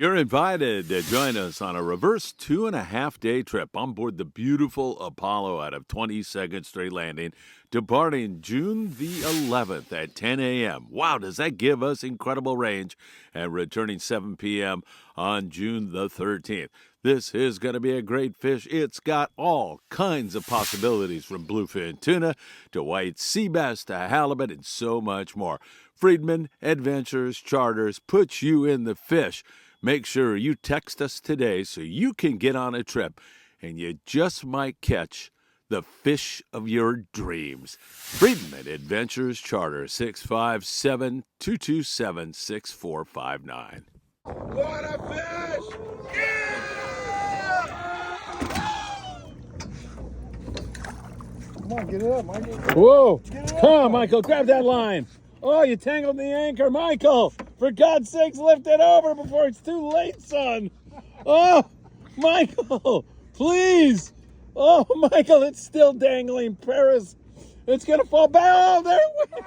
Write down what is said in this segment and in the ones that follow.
You're invited to join us on a reverse 2.5-day trip on board the beautiful Apollo out of 22nd Street Landing, departing June the 11th at 10 a.m. Wow, does that give us incredible range, and returning 7 p.m. on June the 13th. This is going to be a great fish. It's got all kinds of possibilities, from bluefin tuna to white sea bass to halibut and so much more. Friedman Adventures Charters puts you in the fish. Make sure you text us today so you can get on a trip, and you just might catch the fish of your dreams. Friedman Adventures Charter, 657-227-6459. What a fish! Yeah! Come on, get it up, Michael. Whoa! Get it up. Come on, Michael, grab that line. Oh, you tangled the anchor, Michael. For God's sakes, lift it over before it's too late, son. Oh, Michael, please. Oh, Michael, it's still dangling. Paris, it's going to fall back. Oh, there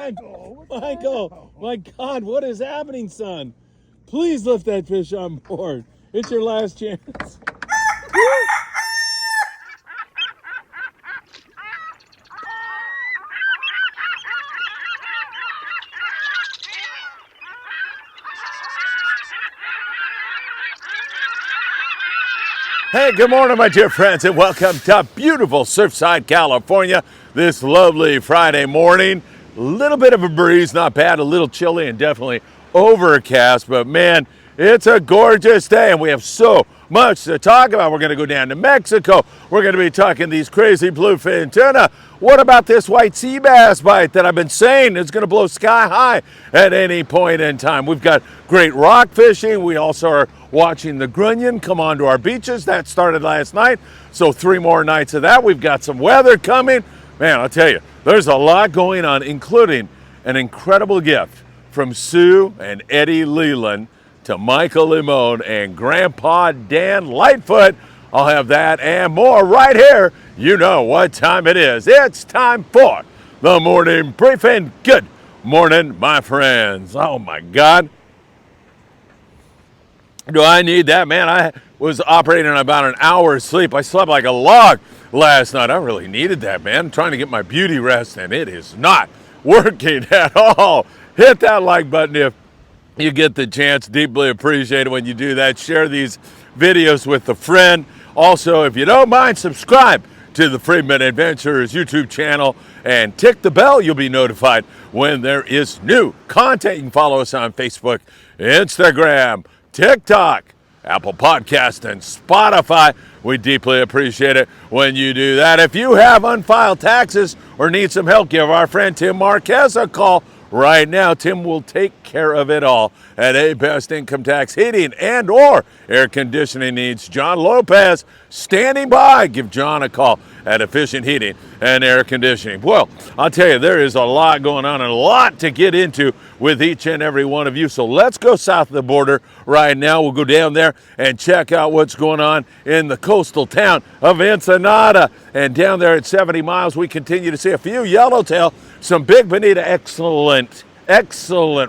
it went. Michael, my God, what is happening, son? Please lift that fish on board. It's your last chance. Hey, good morning, my dear friends, and welcome to beautiful Surfside, California. This lovely Friday morning. A little bit of a breeze, not bad, a little chilly and definitely overcast, but man, it's a gorgeous day, and we have so much to talk about. We're going to go down to Mexico. We're going to be talking these crazy bluefin tuna. What about this white sea bass bite that I've been saying is going to blow sky high at any point in time? We've got great rock fishing. We also are watching the grunion come onto our beaches. That started last night, so 3 more nights of that. We've got some weather coming. Man, I'll tell you, there's a lot going on, including an incredible gift from Sue and Eddie Leland to Michael Limon and Grandpa Dan Lightfoot. I'll have that and more right here. You know what time it is. It's time for the morning briefing. Good morning, my friends. Oh my God. Do I need that, man? I was operating on about an hour's sleep. I slept like a log last night. I really needed that, man. I'm trying to get my beauty rest, and it is not working at all. Hit that like button if you get the chance. Deeply appreciate it when you do that. Share these videos with a friend. Also, if you don't mind, subscribe to the Friedman Adventures YouTube channel and tick the bell. You'll be notified when there is new content. You can follow us on Facebook, Instagram, TikTok, Apple Podcast, and Spotify. We deeply appreciate it when you do that. If you have unfiled taxes or need some help, give our friend Tim Marquez a call right now. Tim will take care of it all at A Best Income Tax Heating and or Air Conditioning Needs. John Lopez standing by. Give John a call at Efficient Heating and Air Conditioning. Well, I'll tell you, there is a lot going on and a lot to get into with each and every one of you. So let's go south of the border right now. We'll go down there and check out what's going on in the coastal town of Ensenada. And down there at 70 miles, we continue to see a few yellowtail, some big bonita, excellent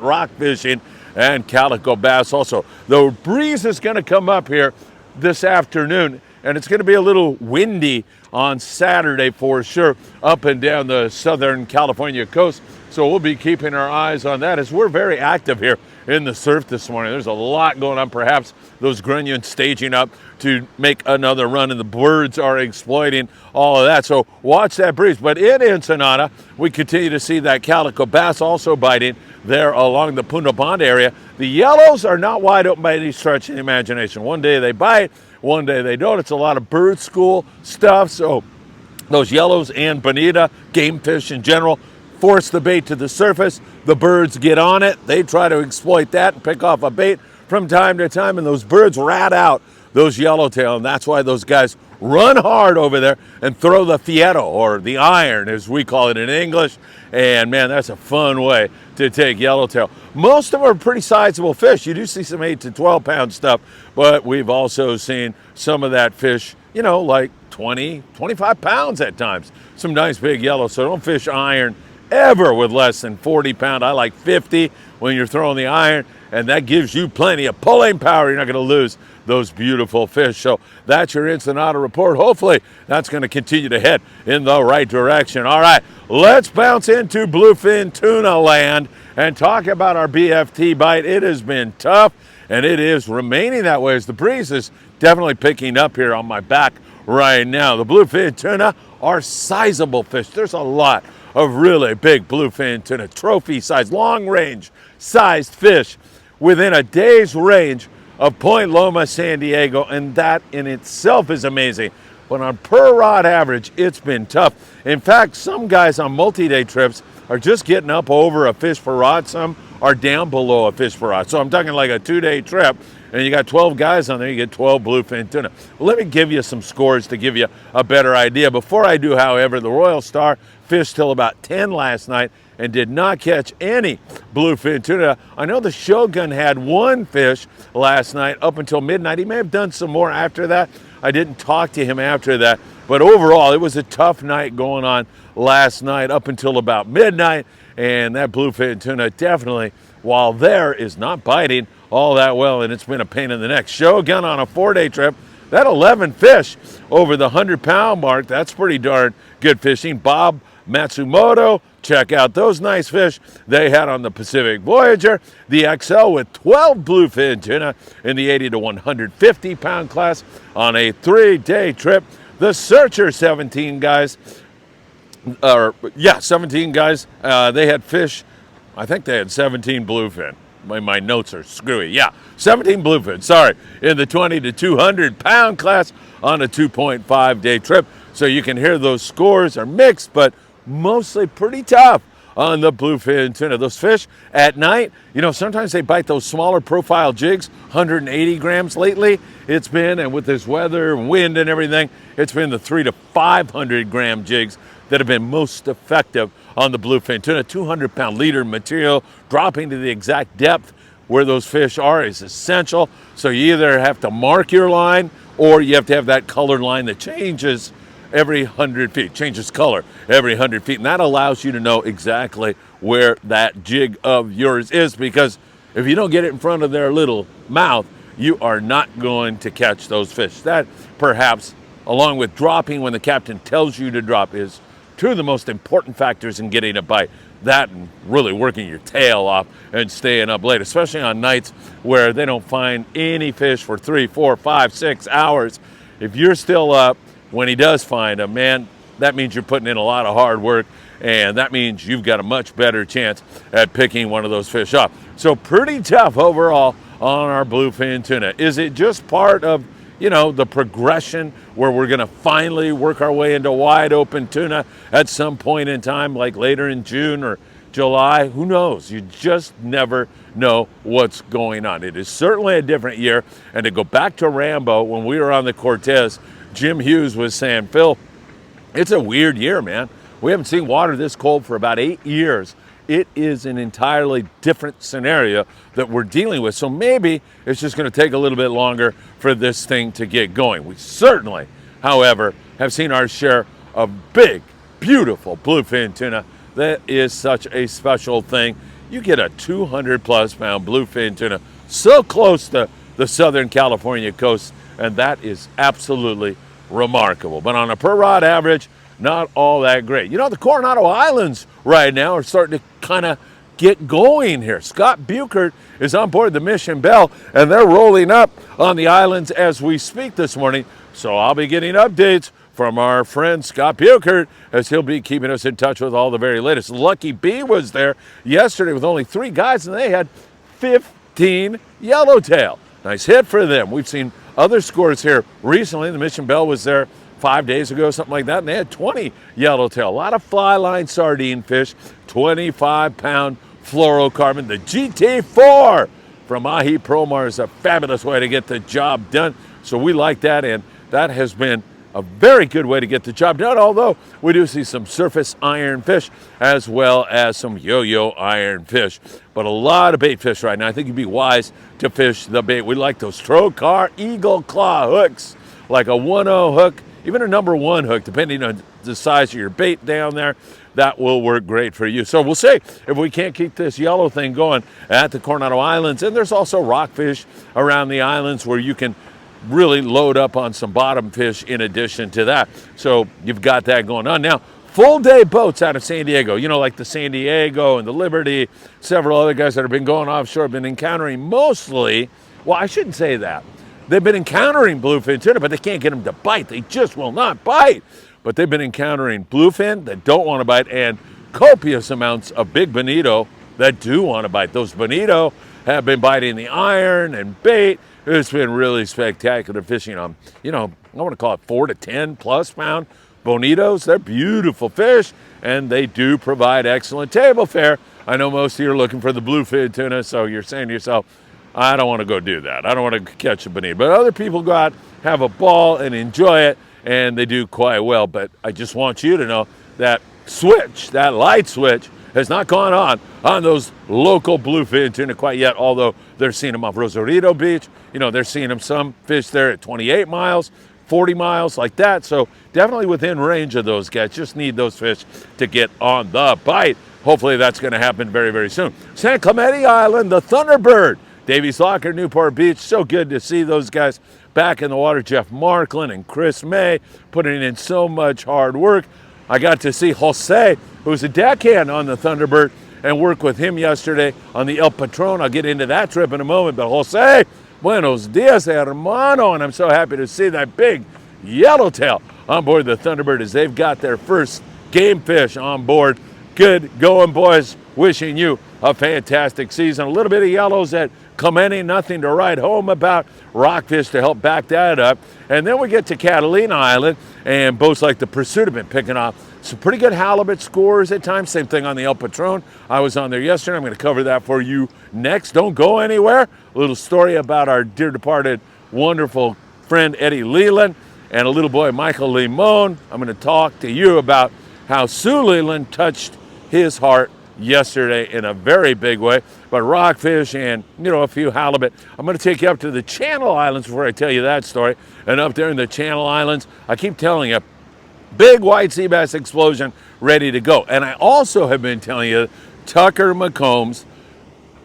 rock fishing, and calico bass also. The breeze is going to come up here this afternoon, and it's going to be a little windy on Saturday for sure up and down the Southern California coast. So we'll be keeping our eyes on that as we're very active here in the surf this morning. There's a lot going on. Perhaps those grunions staging up to make another run, and the birds are exploiting all of that. So watch that breeze. But in Ensenada, we continue to see that calico bass also biting there along the Punta Bond area. The yellows are not wide open by any stretch of the imagination. One day they bite, one day they don't. It's a lot of bird school stuff. So those yellows and bonita, game fish in general, force the bait to the surface. The birds get on it. They try to exploit that and pick off a bait from time to time, and those birds rat out those yellowtail, and that's why those guys run hard over there and throw the fierro, or the iron as we call it in English. And man, that's a fun way to take yellowtail. Most of them are pretty sizable fish. You do see some 8 to 12 pound stuff, but we've also seen some of that fish, you know, like 20, 25 pounds at times. Some nice big yellow. So don't fish iron ever with less than 40 pound. I like 50 when you're throwing the iron, and that gives you plenty of pulling power. You're not going to lose those beautiful fish. So that's your Ensenada report. Hopefully that's going to continue to head in the right direction. All right, let's bounce into bluefin tuna land and talk about our BFT bite. It has been tough, and it is remaining that way as the breeze is definitely picking up here on my back right now. The bluefin tuna are sizable fish. There's a lot of really big bluefin tuna, trophy size, long range sized fish within a day's range of Point Loma, San Diego, and that in itself is amazing. But on per rod average, it's been tough. In fact, some guys on multi-day trips are just getting up over a fish per rod. Some are down below a fish per rod. So I'm talking like a 2-day trip, and you got 12 guys on there, you get 12 bluefin tuna. Well, let me give you some scores to give you a better idea. Before I do, however, the Royal Star fished till about 10 last night and did not catch any bluefin tuna. I know the Shogun had one fish last night up until midnight. He may have done some more after that. I didn't talk to him after that. But overall, it was a tough night going on last night up until about midnight. And that bluefin tuna definitely, while there, is not biting all that well, and it's been a pain in the neck. Shogun on a 4-day trip, that 11 fish over the 100-pound mark, that's pretty darn good fishing. Bob Matsumoto, check out those nice fish they had on the Pacific Voyager. The XL with 12 bluefin tuna in the 80 to 150-pound class on a 3-day trip. The Searcher, 17 guys. 17 guys. They had fish. I think they had 17 bluefin. My notes are screwy. Yeah, 17 bluefin, sorry, in the 20 to 200-pound class on a 2.5-day trip. So you can hear those scores are mixed, but mostly pretty tough on the bluefin tuna. Those fish at night, sometimes they bite those smaller profile jigs, 180 grams lately it's been, and with this weather and wind and everything, it's been the 300 to 500 gram jigs that have been most effective on the bluefin tuna. 200-pound leader material dropping to the exact depth where those fish are is essential. So you either have to mark your line or you have to have that colored line that changes every 100 feet, changes color every 100 feet. And that allows you to know exactly where that jig of yours is, because if you don't get it in front of their little mouth, you are not going to catch those fish. That perhaps, along with dropping when the captain tells you to drop, is two of the most important factors in getting a bite. That and really working your tail off and staying up late, especially on nights where they don't find any fish for 3, 4, 5, 6 hours. If you're still up when he does find them, man, that means you're putting in a lot of hard work, and that means you've got a much better chance at picking one of those fish up. So pretty tough overall on our bluefin tuna. Is it just part of the progression where we're going to finally work our way into wide open tuna at some point in time, like later in June or July? Who knows? You just never know what's going on. It is certainly a different year. And to go back to Rambo, when we were on the Cortez, Jim Hughes was saying, Phil, it's a weird year, man. We haven't seen water this cold for about 8 years. It is an entirely different scenario that we're dealing with. So maybe it's just going to take a little bit longer for this thing to get going. We certainly, however, have seen our share of big, beautiful bluefin tuna. That is such a special thing. You get a 200-plus pound bluefin tuna so close to the Southern California coast, and that is absolutely remarkable. But on a per rod average, not all that great. The Coronado Islands right now are starting to kind of get going here. Scott Buchert is on board the Mission Belle, and they're rolling up on the islands as we speak this morning. So I'll be getting updates from our friend Scott Buchert as he'll be keeping us in touch with all the very latest. Lucky B was there yesterday with only 3 guys, and they had 15 yellowtail. Nice hit for them. We've seen other scores here recently. The Mission Belle was there 5 days ago, something like that, and they had 20 yellowtail. A lot of fly line sardine fish, 25-pound fluorocarbon. The GT4 from Ahi Promar is a fabulous way to get the job done. So we like that, and that has been a very good way to get the job done, although we do see some surface ironfish as well as some yo-yo ironfish. But a lot of bait fish right now. I think you'd be wise to fish the bait. We like those Trocar Eagle Claw hooks, like a 1-0 hook, even a number 1 hook, depending on the size of your bait down there. that will work great for you. So we'll see if we can't keep this yellow thing going at the Coronado Islands. And there's also rockfish around the islands where you can really load up on some bottom fish in addition to that. So you've got that going on. Now, full day boats out of San Diego, like the San Diego and the Liberty, several other guys that have been going offshore have been encountering mostly, well, I shouldn't say that. They've been encountering bluefin tuna, but they can't get them to bite. They just will not bite. But they've been encountering bluefin that don't want to bite and copious amounts of big bonito that do want to bite. Those bonito have been biting the iron and bait. It's been really spectacular fishing on, I want to call it 4 to 10 plus pound bonitos. They're beautiful fish, and they do provide excellent table fare. I know most of you are looking for the bluefin tuna, so you're saying to yourself, I don't want to go do that. I don't want to catch a bonito. But other people go out, have a ball, and enjoy it, and they do quite well. But I just want you to know that switch, that light switch, has not gone on those local bluefin tuna quite yet, although they're seeing them off Rosarito Beach. They're seeing them, some fish there at 28 miles, 40 miles, like that. So definitely within range of those guys. Just need those fish to get on the bite. Hopefully that's going to happen very, very soon. San Clemente Island, the Thunderbird. Davies Locker, Newport Beach. So good to see those guys back in the water. Jeff Marklin and Chris May putting in so much hard work. I got to see Jose, who's a deckhand on the Thunderbird, and work with him yesterday on the El Patron. I'll get into that trip in a moment. But Jose, buenos dias, hermano. And I'm so happy to see that big yellowtail on board the Thunderbird as they've got their first game fish on board. Good going, boys. Wishing you a fantastic season. A little bit of yellows at Clemente, nothing to write home about. Rockfish to help back that up. And then we get to Catalina Island, and boats like the Pursuit have been picking up some pretty good halibut scores at times. Same thing on the El Patron. I was on there yesterday. I'm going to cover that for you next. Don't go anywhere. A little story about our dear departed wonderful friend Eddie Leland and a little boy Michael Limon. I'm going to talk to you about how Sue Lelands touched his heart yesterday in a very big way. But rockfish and, a few halibut. I'm going to take you up to the Channel Islands before I tell you that story. And up there in the Channel Islands, I keep telling you, big white sea bass explosion ready to go. And I also have been telling you, Tucker McCombs,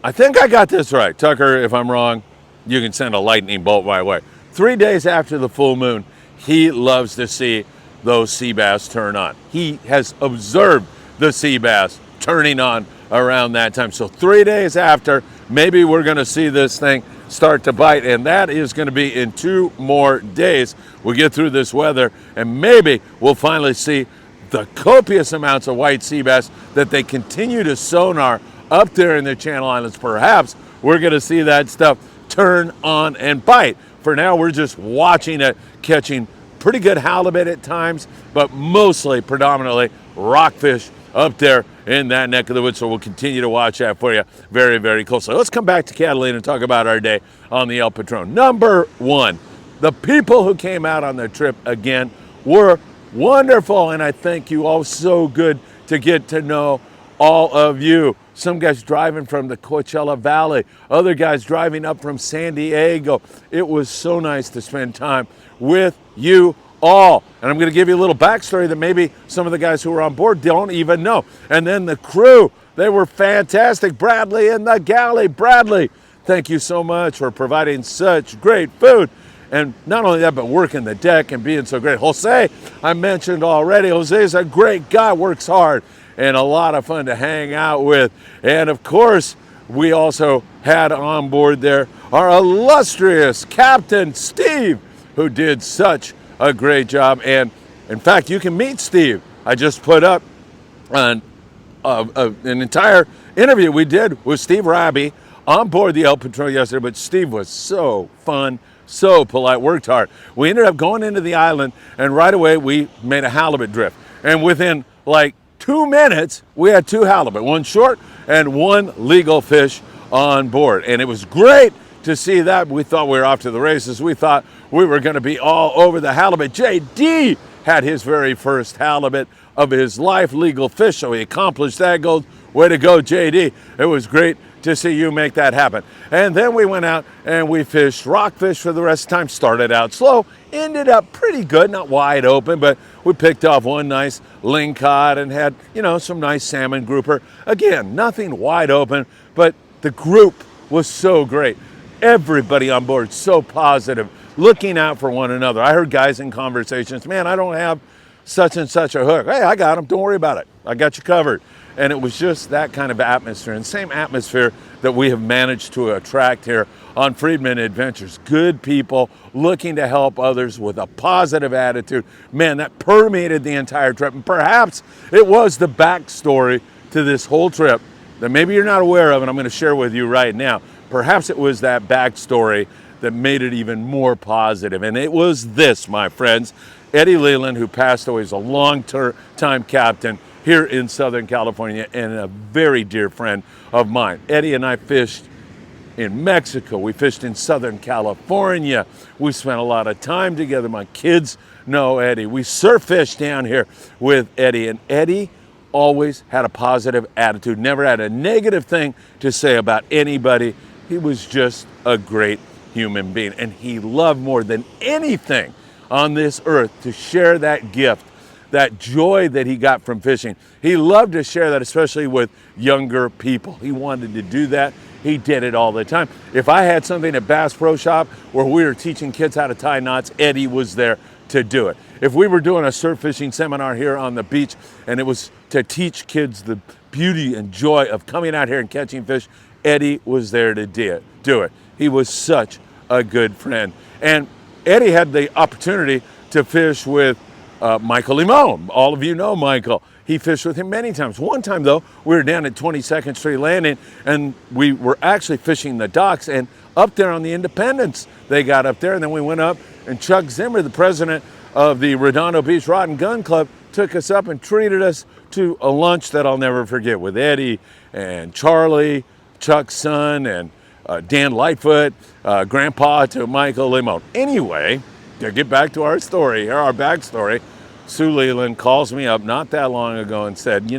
I think I got this right. Tucker, if I'm wrong, you can send a lightning bolt my way. 3 days after the full moon, he loves to see those sea bass turn on. He has observed the sea bass turning on around that time. So 3 days after, maybe we're going to see this thing start to bite, and that is going to be in 2 more days. We'll get through this weather, and maybe we'll finally see the copious amounts of white sea bass that they continue to sonar up there in the Channel Islands. Perhaps we're going to see that stuff turn on and bite. For now, we're just watching it, catching pretty good halibut at times, but mostly, predominantly, rockfish up there in that neck of the woods. So we'll continue to watch that for you very, very closely. Let's come back to Catalina and talk about our day on the El Patron. Number 1, the people who came out on the trip again were wonderful, and I thank you all. So good to get to know all of you. Some guys driving from the Coachella Valley, other guys driving up from San Diego. It was so nice to spend time with you all. And I'm going to give you a little backstory that maybe some of the guys who were on board don't even know. And then the crew, they were fantastic. Bradley in the galley. Bradley, thank you so much for providing such great food. And not only that, but working the deck and being so great. Jose, I mentioned already, Jose's a great guy, works hard, and a lot of fun to hang out with. And of course, we also had on board there our illustrious Captain Steve, who did such a great job. And in fact, you can meet Steve. I just put up an entire interview we did with Steve Raby on board the El Patron yesterday, but Steve was so fun, so polite, worked hard. We ended up going into the island, and right away we made a halibut drift. And within like 2 minutes, we had 2 halibut, 1 short and 1 legal fish on board. And it was great to see that. We thought we were off to the races. We thought we were going to be all over the halibut. JD had his very first halibut of his life, legal fish, so he accomplished that goal. Way to go, JD. It was great to see you make that happen. And then we went out and we fished rockfish for the rest of the time. Started out slow, ended up pretty good, not wide open, but we picked off one nice lingcod and had, some nice salmon grouper. Again, nothing wide open, but the group was so great. Everybody on board so positive, looking out for one another. I heard guys in conversations, man, I don't have such and such a hook. Hey, I got him. Don't worry about it. I got you covered. And it was just that kind of atmosphere, and same atmosphere that we have managed to attract here on Friedman Adventures. Good people looking to help others with a positive attitude. Man, that permeated the entire trip. And perhaps it was the backstory to this whole trip that maybe you're not aware of, and I'm going to share with you right now. Perhaps it was that backstory that made it even more positive. And it was this, my friends. Eddie Leland, who passed away, is a long-time captain here in Southern California and a very dear friend of mine. Eddie and I fished in Mexico. We fished in Southern California. We spent a lot of time together. My kids know Eddie. We surf fished down here with Eddie, and Eddie always had a positive attitude, never had a negative thing to say about anybody. He was just a great human being, and he loved more than anything on this earth to share that gift, that joy that he got from fishing. He loved to share that, especially with younger people. He wanted to do that. He did it all the time. If I had something at Bass Pro Shop where we were teaching kids how to tie knots, Eddie was there to do it. If we were doing a surf fishing seminar here on the beach and it was to teach kids the beauty and joy of coming out here and catching fish, Eddie was there to do it. He was such a good friend. And Eddie had the opportunity to fish with Michael Limon. All of you know Michael. He fished with him many times. One time, though, we were down at 22nd Street Landing, and we were actually fishing the docks, and up there on the Independence, they got up there, and then we went up, and Chuck Zimmer, the president of the Redondo Beach Rod and Gun Club, took us up and treated us to a lunch that I'll never forget with Eddie and Charlie, Chuck's son, and Dan Lightfoot, grandpa to Michael Limon. Anyway, to get back to our story here, our backstory, Sue Leland calls me up not that long ago and said,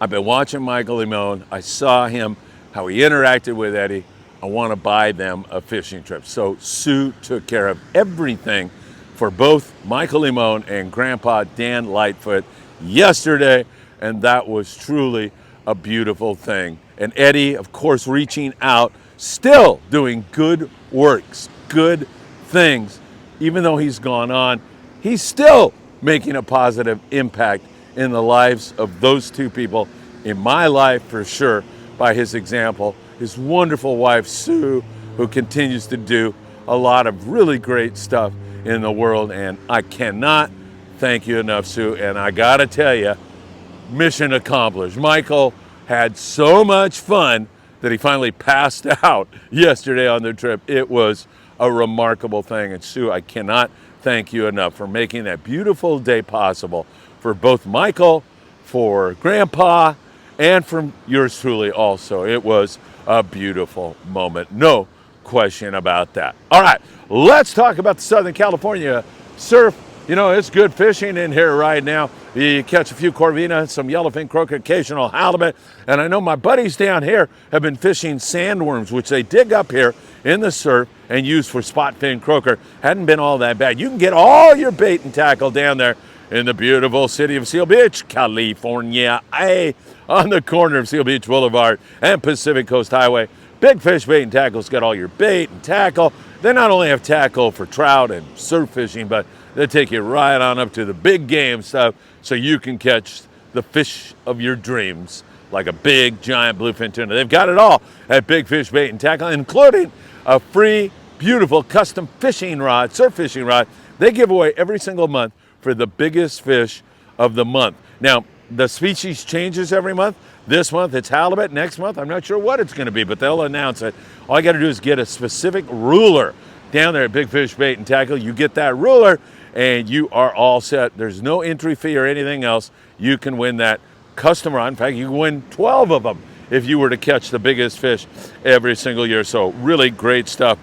I've been watching Michael Limon. I saw him, how he interacted with Eddie. I want to buy them a fishing trip. So Sue took care of everything for both Michael Limon and Grandpa Dan Lightfoot yesterday, and that was truly a beautiful thing. And Eddie, of course, reaching out, still doing good works, good things. Even though he's gone on, he's still making a positive impact in the lives of those two people, in my life for sure, by his example. His wonderful wife, Sue, who continues to do a lot of really great stuff in the world. And I cannot thank you enough, Sue. And I gotta tell you, mission accomplished. Michael had so much fun that he finally passed out yesterday on the trip. It was a remarkable thing. And Sue, I cannot thank you enough for making that beautiful day possible for both Michael, for Grandpa, and from yours truly also. It was a beautiful moment. No question about that. All right, let's talk about the Southern California surf. It's good fishing in here right now. You catch a few corvina, some yellowfin croaker, occasional halibut. And I know my buddies down here have been fishing sandworms, which they dig up here in the surf and use for spot fin croaker. Hadn't been all that bad. You can get all your bait and tackle down there in the beautiful city of Seal Beach, California, on the corner of Seal Beach Boulevard and Pacific Coast Highway. Big Fish Bait and Tackle's got all your bait and tackle. They not only have tackle for trout and surf fishing, but they take you right on up to the big game stuff so you can catch the fish of your dreams, like a big, giant bluefin tuna. They've got it all at Big Fish Bait and Tackle, including a free, beautiful custom fishing rod, surf fishing rod, they give away every single month for the biggest fish of the month. Now, the species changes every month. This month it's halibut. Next month, I'm not sure what it's going to be, but they'll announce it. All you got to do is get a specific ruler down there at Big Fish Bait and Tackle. You get that ruler and you are all set. There's no entry fee or anything else. You can win that custom rod. In fact, you can win 12 of them if you were to catch the biggest fish every single year. So really great stuff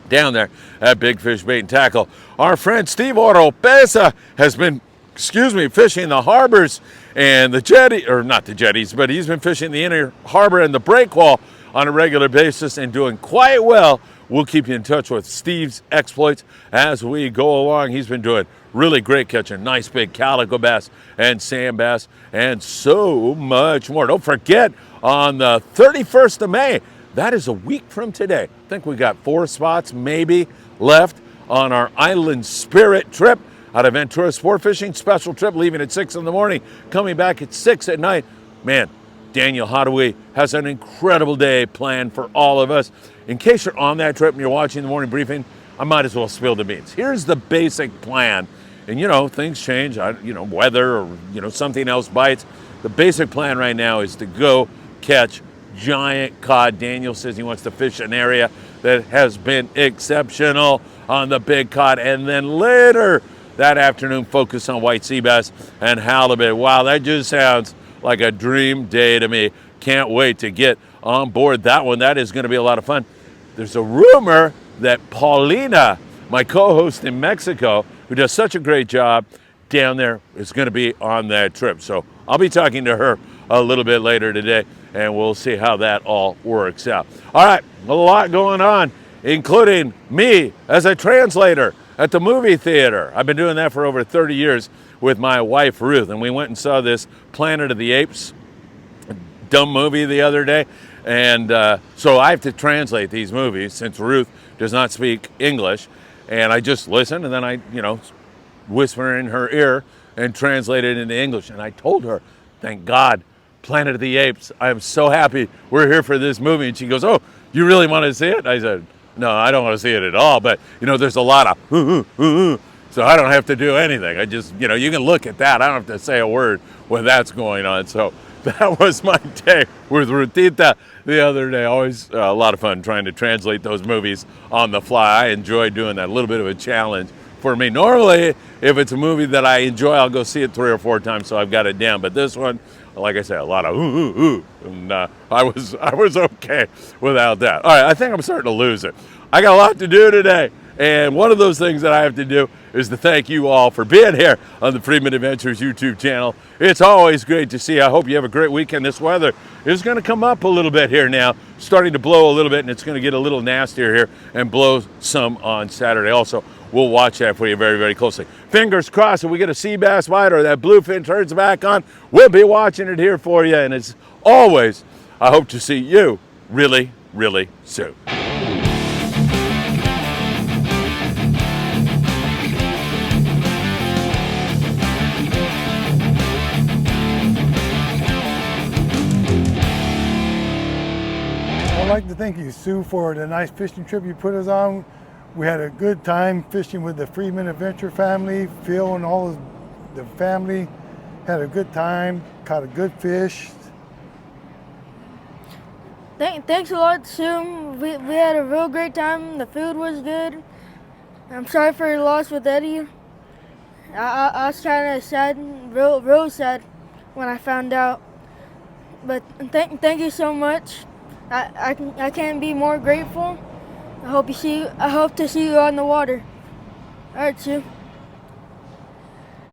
down there at Big Fish Bait and Tackle. Our friend Steve Oropesa has been excuse me, fishing the harbors and the jetty, or not the jetties, but he's been fishing the inner harbor and the breakwall on a regular basis and doing quite well. We'll keep you in touch with Steve's exploits as we go along. He's been doing really great, catching nice big calico bass and sand bass and so much more. Don't forget, on the 31st of May, that is a week from today. I think we got 4 spots maybe left on our Island Spirit trip out of Ventura Sport Fishing. Special trip leaving at 6 in the morning, coming back at 6 at night. Man, Daniel Hadaway has an incredible day planned for all of us. In case you're on that trip and you're watching the morning briefing, I might as well spill the beans. Here's the basic plan. And, you know, things change, you know, weather or, you know, something else bites. The basic plan right now is to go catch giant cod. Daniel says he wants to fish an area that has been exceptional on the big cod. And then later that afternoon, focus on white sea bass and halibut. Wow, that just sounds like a dream day to me. Can't wait to get on board that one. That is going to be a lot of fun. There's a rumor that Paulina, my co-host in Mexico, who does such a great job down there, is going to be on that trip. So I'll be talking to her a little bit later today, and we'll see how that all works out. All right, a lot going on, including me as a translator at the movie theater. I've been doing that for over 30 years with my wife, Ruth, and we went and saw this Planet of the Apes dumb movie the other day. And so I have to translate these movies since Ruth does not speak English. And I just listen, and then I, you know, whisper in her ear and translate it into English. And I told her, thank God, Planet of the Apes, I am so happy we're here for this movie. And she goes, oh, you really want to see it? I said, no, I don't want to see it at all. But, you know, there's a lot of, so I don't have to do anything. I just, you know, you can look at that. I don't have to say a word when that's going on. So that was my day with Rutita the other day. Always a lot of fun trying to translate those movies on the fly. I enjoy doing that. A little bit of a challenge for me. Normally, if it's a movie that I enjoy, I'll go see it 3 or 4 times, so I've got it down. But this one, like I said, a lot of and I was okay without that. All right, I think I'm starting to lose it. I got a lot to do today. And one of those things that I have to do is to thank you all for being here on the Friedman Adventures YouTube channel. It's always great to see you. I hope you have a great weekend. This weather is going to come up a little bit here now, starting to blow a little bit, and it's going to get a little nastier here and blow some on Saturday. Also, we'll watch that for you very, very closely. Fingers crossed, if we get a sea bass bite or that bluefin turns back on, we'll be watching it here for you. And as always, I hope to see you really, really soon. I'd like to thank you, Sue, for the nice fishing trip you put us on. We had a good time fishing with the Friedman Adventure family. Phil and all the family had a good time, caught a good fish. Thanks a lot, Sue. We had a real great time. The food was good. I'm sorry for your loss with Eddie. I was kind of sad, real sad when I found out. But thank you so much. I can't be more grateful. I hope to see you on the water. All right, Sue.